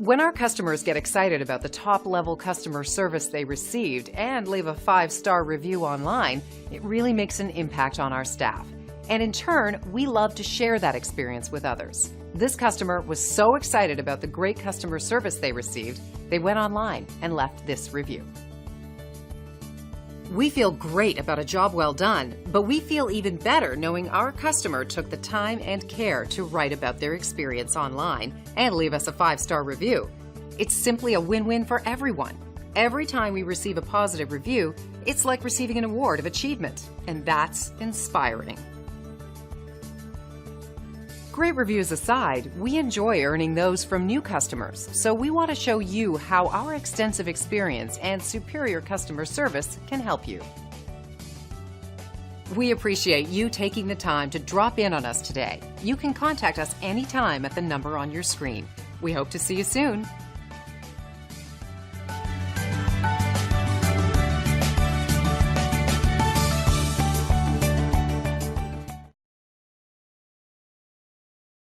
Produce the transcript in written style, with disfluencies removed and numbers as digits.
When our customers get excited about the top-level customer service they received and leave a 5-star review online, it really makes an impact on our staff. And in turn, we love to share that experience with others. This customer was so excited about the great customer service they received, they went online and left this review. We feel great about a job well done, but we feel even better knowing our customer took the time and care to write about their experience online and leave us a 5-star review. It's simply a win-win for everyone. Every time we receive a positive review, it's like receiving an award of achievement, and that's inspiring. Great reviews aside, we enjoy earning those from new customers, so we want to show you how our extensive experience and superior customer service can help you. We appreciate you taking the time to drop in on us today. You can contact us anytime at the number on your screen. We hope to see you soon.